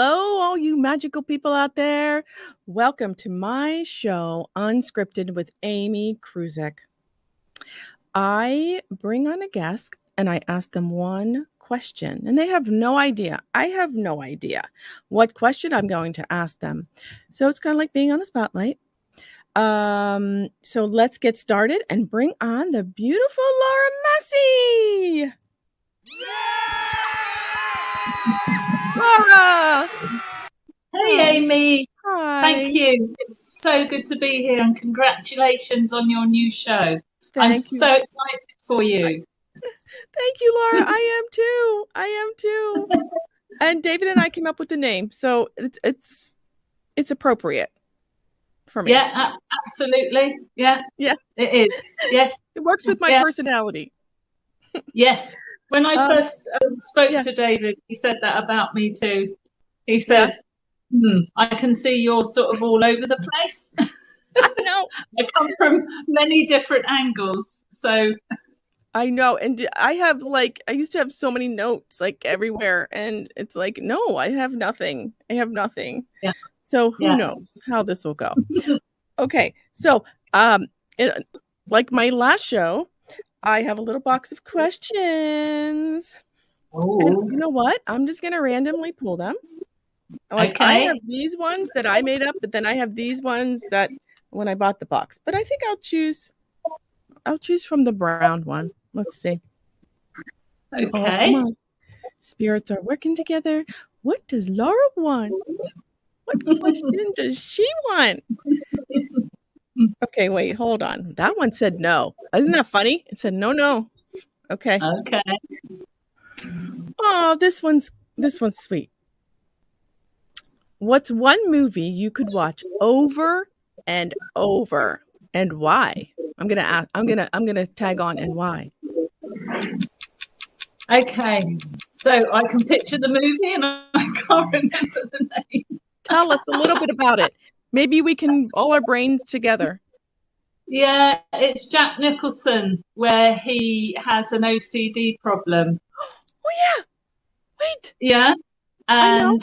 Hello, all you magical people out there. Welcome to my show, Unscripted with Amy Kruzic. I bring on a guest and I ask them one question, and they have no idea. I have no idea what question I'm going to ask them. So it's kind of like being on the spotlight. So let's get started and bring on the beautiful Laura Massey. Laura! Hey, Amy. Hi. Thank you. It's so good to be here, and congratulations on your new show. I'm so excited for you. Thank you, Laura. I am too. And David and I came up with the name, so it's appropriate for me. Yeah, absolutely. Yeah. Yes. It is. Yes. It works with my personality. Yes. When I first spoke to David, he said that about me too. He said, I can see you're sort of all over the place. I know. I come from many different angles. So I know. And I used to have so many notes like everywhere. And it's like, no, I have nothing. Yeah. So who knows how this will go. Okay. So like my last show, I have a little box of questions. Oh. And you know what? I'm just going to randomly pull them. Like, I have these ones that I made up, but then I have these ones that when I bought the box. But I think I'll choose from the brown one. Let's see. Okay. Oh, come on. Spirits are working together. What does Laura want? What question does she want? Okay, wait, hold on. That one said no. Isn't that funny? It said no. Okay. Okay. Oh, this one's sweet. What's one movie you could watch over and over, and why? I'm gonna tag on and why. Okay, so I can picture the movie and I can't remember the name. Tell us a little bit about it. Maybe we can all our brains together. Yeah, it's Jack Nicholson where he has an OCD problem. Oh yeah. Wait. Yeah. And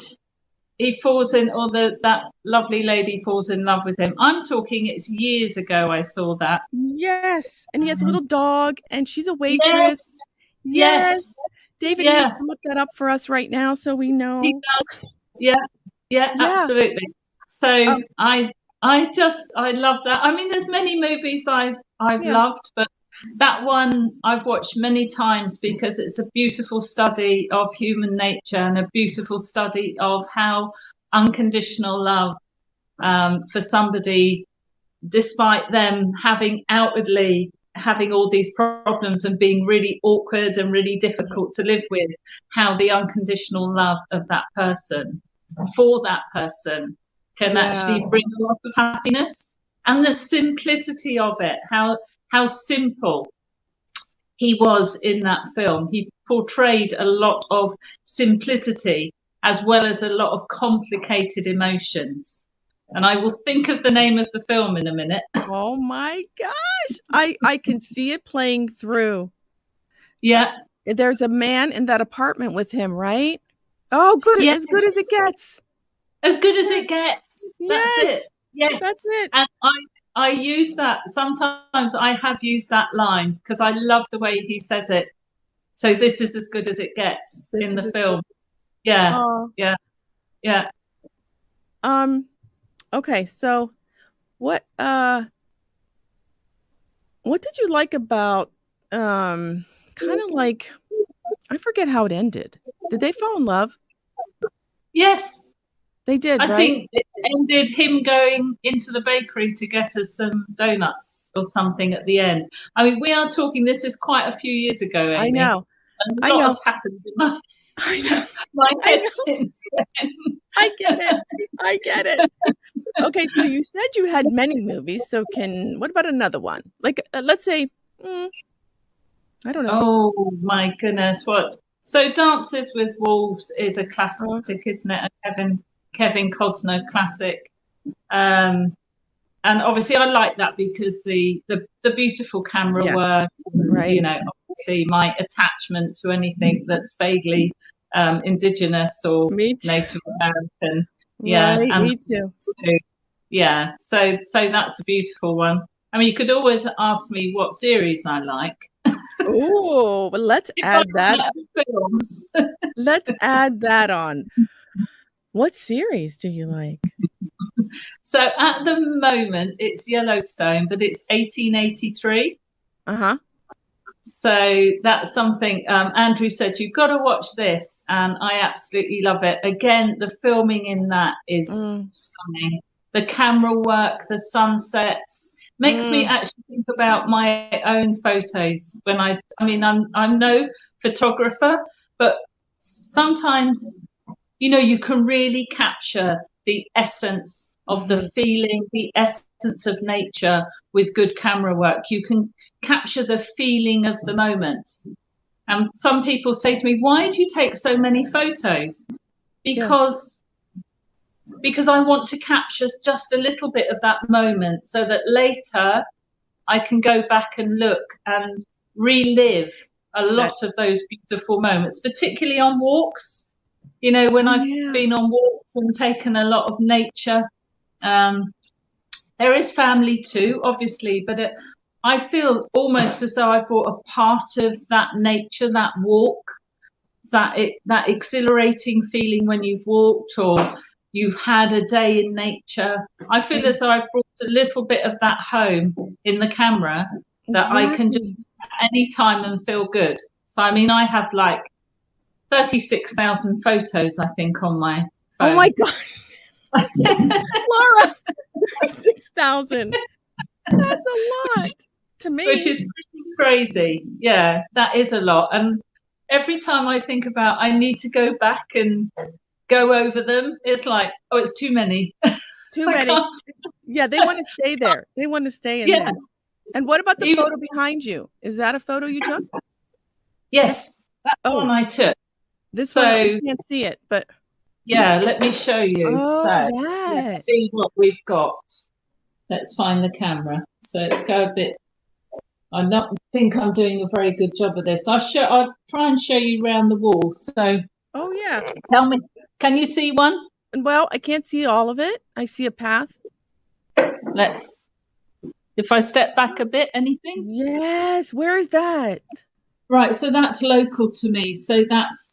he falls in, or that lovely lady falls in love with him. I'm talking, it's years ago I saw that. Yes. And he has a little dog and she's a waitress. Yes. David needs to look that up for us right now so we know. He does. Yeah, absolutely. So I love that. I mean, there's many movies I've loved, but that one I've watched many times because it's a beautiful study of human nature and a beautiful study of how unconditional love for somebody, despite them outwardly having all these problems and being really awkward and really difficult to live with, how the unconditional love of that person for that person can actually bring a lot of happiness, and the simplicity of it, how simple he was in that film. He portrayed a lot of simplicity as well as a lot of complicated emotions. And I will think of the name of the film in a minute. Oh my gosh. I can see it playing through. Yeah. There's a man in that apartment with him, right? Oh, good. Yes. As good as it gets. As good as it gets. That's it. Yes. That's it. And I use that. Sometimes I have used that line because I love the way he says it. So this is as good as it gets in the film. Yeah. Oh. Yeah. Okay, so what did you like about kind of like, I forget how it ended. Did they fall in love? Yes. They did, right? I think it ended him going into the bakery to get us some donuts or something at the end. I mean, we are talking, this is quite a few years ago, Amy. I know. And a lot has happened in my head since then. I get it. Okay, so you said you had many movies. So what about another one? Like, let's say, I don't know. Oh my goodness, what? So Dances with Wolves is a classic, isn't it? A Kevin Costner classic. And obviously I like that because the beautiful camera work, right. You know, obviously my attachment to anything that's vaguely Indigenous or Me too. Native American. Yeah, Right, and me too. yeah, so that's a beautiful one. I mean, you could always ask me what series I like. Oh, well, let's If I add that. like films. Let's add that on. What series do you like? So at the moment, it's Yellowstone, but it's 1883. Uh-huh. So that's something Andrew said, you've got to watch this. And I absolutely love it. Again, the filming in that is Mm, stunning. The camera work, the sunsets makes me mm. actually think about my own photos when I'm no photographer, but sometimes, you can really capture the essence of the Mhm. feeling, the essence of nature with good camera work. You can capture the feeling of the moment. And some people say to me, why do you take so many photos? Yeah. Because I want to capture just a little bit of that moment so that later I can go back and look and relive a That. lot of those beautiful moments, particularly on walks. When Oh, I've yeah. been on walks and taken a lot of nature, there is family too, obviously, but I feel almost as though I've brought a part of that nature, that walk, that exhilarating feeling when you've walked or you've had a day in nature. I feel as though I've brought a little bit of that home in the camera that I can just Exactly. at any time and feel good. So I mean, I have like 36,000 photos, I think, on my Oh my phone. God, Laura, 6,000. That's a lot to Which me. is pretty crazy. Yeah, that is a lot. And every time I think about I need to go back and go over them, it's like, oh, it's too many. Too I many. can't. Yeah, they want to stay there. They want to stay in Yeah, there. And what about the even photo behind you? Is that a photo you took? yes, that's Oh, one I took. this one, we So can't see it, but yeah, let me show you. oh, So let's that. see what we've got. Let's find the camera. So let's go a bit. I don't think I'm doing a very good job of this. I'll try and show you around the wall. So Oh, yeah. tell me, can you see one? Well, I can't see all of it. I see a path. If I step back a bit, anything? Yes. Where is that? Right, so that's local to me. So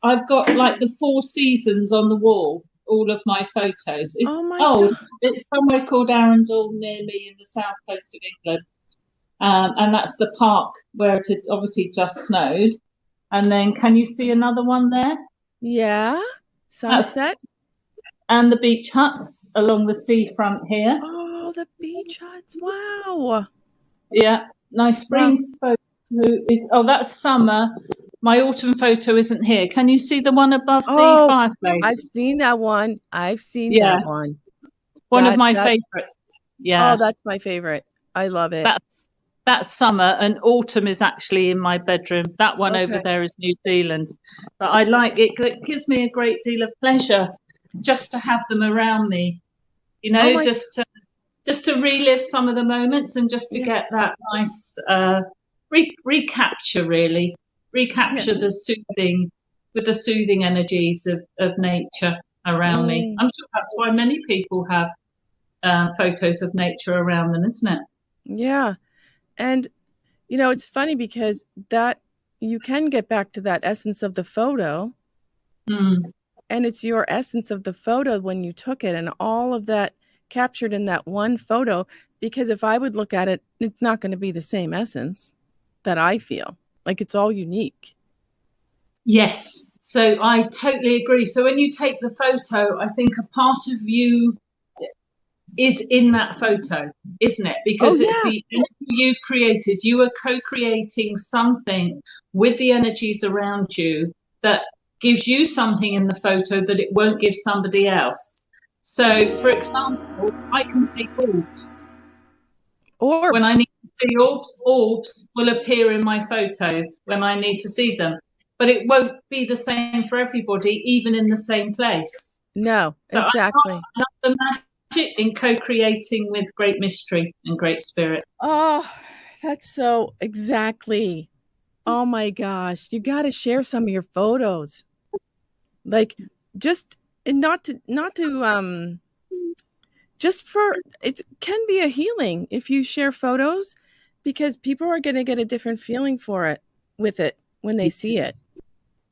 I've got like the Four Seasons on the wall, all of my photos. Oh It's my old. God. It's somewhere called Arundel near me in the south coast of England. And that's the park where it had obviously just snowed. And then can you see another one there? Yeah. That's Sunset. and the beach huts along the seafront here. Oh, the beach huts. Wow. Yeah, nice Wow. spring photo that's summer. My autumn photo isn't here. Can you see the one above the Oh, I've fireplace? seen that one. I've seen Yeah, that one. one of That my that favorites. oh, Yeah, that's my favorite. I love it. that's summer, and autumn is actually in my bedroom. That one over Okay. there is New Zealand. But I like it. It gives me a great deal of pleasure just to have them around me. Oh my, Just to relive some of the moments and just to yeah, get that nice recapture, really yeah. recapture the soothing energies of nature around me. Mm, I'm sure that's why many people have photos of nature around them, isn't it? yeah. And it's funny because that you can get back to that essence of the photo, Mm. and it's your essence of the photo when you took it and all of that captured in that one photo. Because if I would look at it, it's not going to be the same essence that I feel. Like it's all unique. Yes, so I totally agree. So when you take the photo, I think a part of you is in that photo, isn't it? Oh Because it's yeah. the energy you've created. You are co-creating something with the energies around you that gives you something in the photo that it won't give somebody else. So, for example, I can see orbs. When I Orbs. need to see orbs will appear in my photos when I need to see them. But it won't be the same for everybody, even in the same place. No, So I exactly. love the magic in co-creating with great mystery and great spirit. Oh, that's so exactly. Oh my gosh, you got to share some of your photos. Like, just not to just for it can be a healing if you share photos, because people are going to get a different feeling with it when they see it.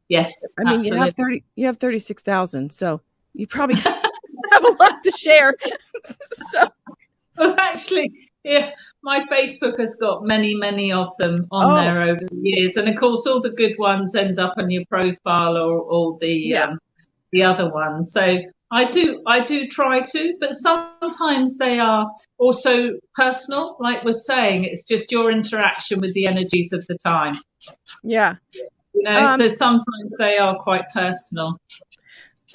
Yes, I mean, absolutely. you have 36,000, so you probably have a lot to share. So. Well, actually, yeah, my Facebook has got many of them on there over the years, and of course, all the good ones end up on your profile, or the other ones. So I do try to, but sometimes they are also personal. Like we're saying, it's just your interaction with the energies of the time. Yeah. So sometimes they are quite personal.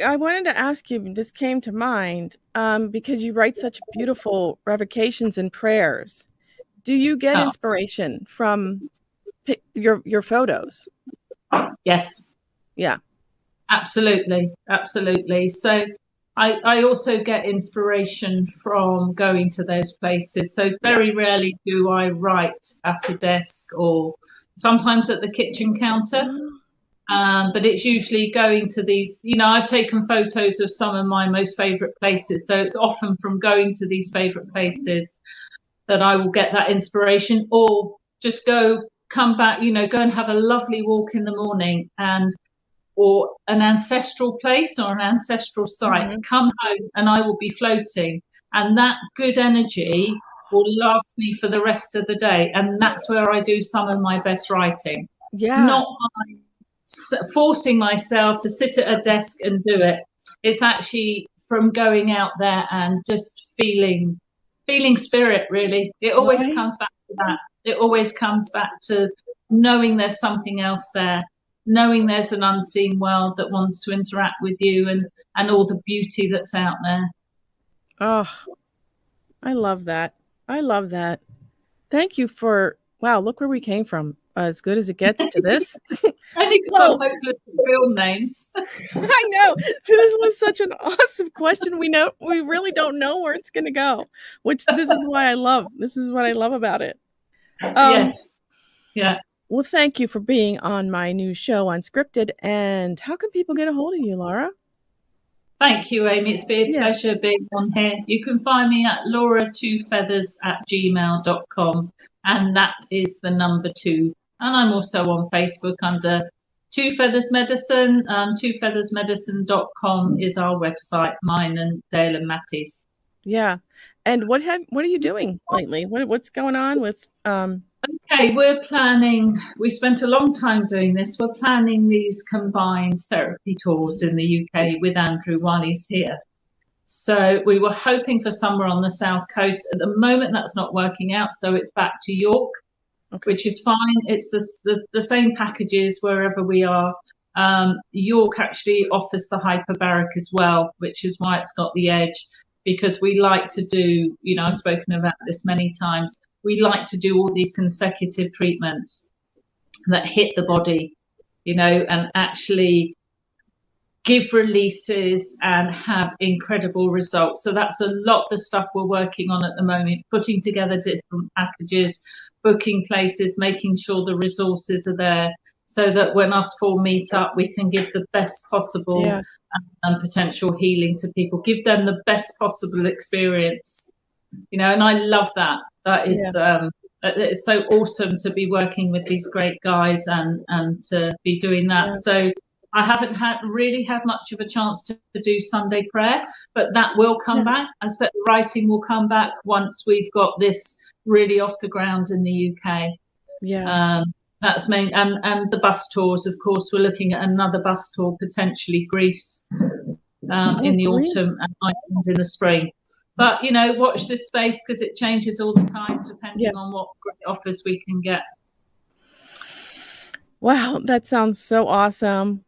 I wanted to ask you, this came to mind, because you write such beautiful revocations and prayers. Do you get inspiration from your photos? Yes. Yeah. Absolutely. So I also get inspiration from going to those places. So very rarely do I write at a desk, or sometimes at the kitchen counter. But it's usually going to these, I've taken photos of some of my most favorite places. So it's often from going to these favorite places that I will get that inspiration, or just come back, go and have a lovely walk in the morning, or an ancestral place or an ancestral site, come home and I will be floating. And that good energy will last me for the rest of the day. And that's where I do some of my best writing. Yeah. Not by forcing myself to sit at a desk and do it. It's actually from going out there and just feeling spirit, really. It always comes back to that. It always comes back to knowing there's something else there, knowing there's an unseen world that wants to interact with you, and all the beauty that's out there. Oh, I love that. Thank you for, wow, look where we came from. As good as it gets to this. I think it's all hopeless film names. I know. This was such an awesome question. We really don't know where it's going to go, which this is what I love about it. Yes. Yeah. Well, thank you for being on my new show, Unscripted. And how can people get a hold of you, Laura? Thank you, Amy. It's been a pleasure being on here. You can find me at laura2feathers@gmail.com, and that is the number 2. And I'm also on Facebook under Two Feathers Medicine. twofeathersmedicine.com is our website, mine and Dale and Mattie's. Yeah. And what are you doing lately? What's going on with Okay, we spent a long time doing this. We're planning these combined therapy tours in the UK with Andrew while he's here. So we were hoping for somewhere on the south coast. At the moment, that's not working out. So it's back to York, which is fine. It's the same packages wherever we are. York actually offers the hyperbaric as well, which is why it's got the edge, because we like to do, I've spoken about this many times, we like to do all these consecutive treatments that hit the body, and actually give releases and have incredible results. So that's a lot of the stuff we're working on at the moment, putting together different packages, booking places, making sure the resources are there, so that when us 4 meet up, we can give the best possible potential healing to people, give them the best possible experience, and I love that. That is, it's so awesome to be working with these great guys and to be doing that. So I haven't really had much of a chance to do Sunday prayer, but that will come back. I expect the writing will come back once we've got this really off the ground in the UK. That's main, and the bus tours, of course. We're looking at another bus tour, potentially Greece in the autumn and Iceland in the spring. But watch this space, because it changes all the time depending on what great offers we can get. Wow, that sounds so awesome.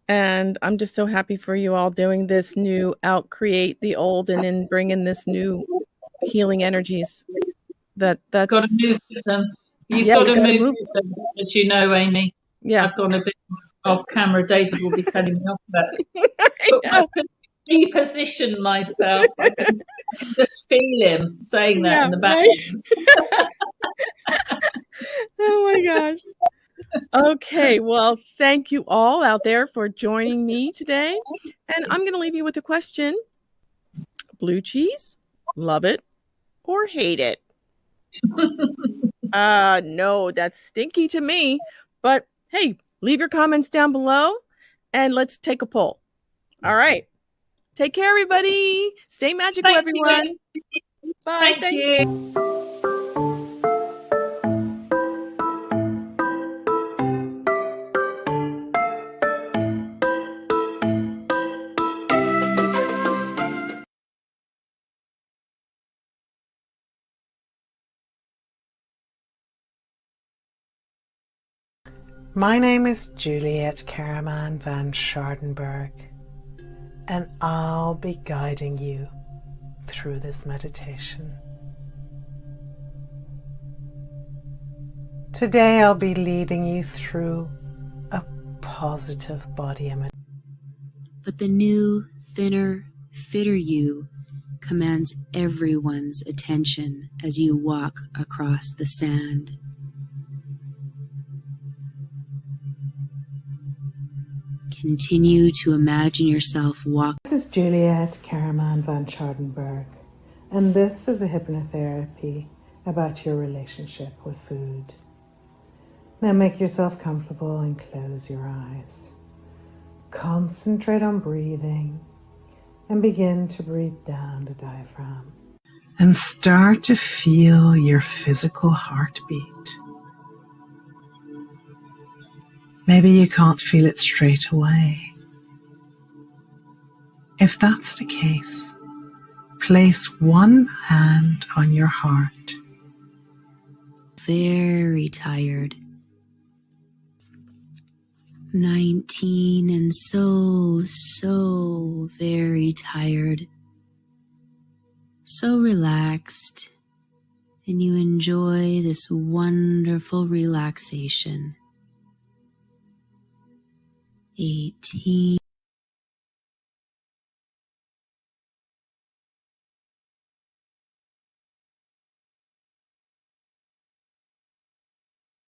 And I'm just so happy for you all doing this new create the old, and then bring in this new healing energies. That's got to move with them. You've got to move with them, as you know, Amy. Yeah, I've gone a bit off camera. David will be telling me off that. But I can reposition myself. I can just feel him saying that in the background. Oh my gosh. Okay, well, thank you all out there for joining me today. And I'm going to leave you with a question. Blue cheese, love it or hate it? No, that's stinky to me. But hey, leave your comments down below and let's take a poll. All right. Take care, everybody. Stay magical, Thank everyone. you. Bye. Thank Thanks. you. My name is Juliet Caraman van Schardenberg, and I'll be guiding you through this meditation. Today I'll be leading you through a positive body image. But the new, thinner, fitter you commands everyone's attention as you walk across the sand. Continue to imagine yourself walking. This is Juliet Caraman van Schardenberg, and this is a hypnotherapy about your relationship with food. Now make yourself comfortable and close your eyes. Concentrate on breathing and begin to breathe down the diaphragm. And start to feel your physical heartbeat. Maybe you can't feel it straight away. If that's the case, place one hand on your heart. Very tired. 19 and so very tired. So relaxed, and you enjoy this wonderful relaxation. 18.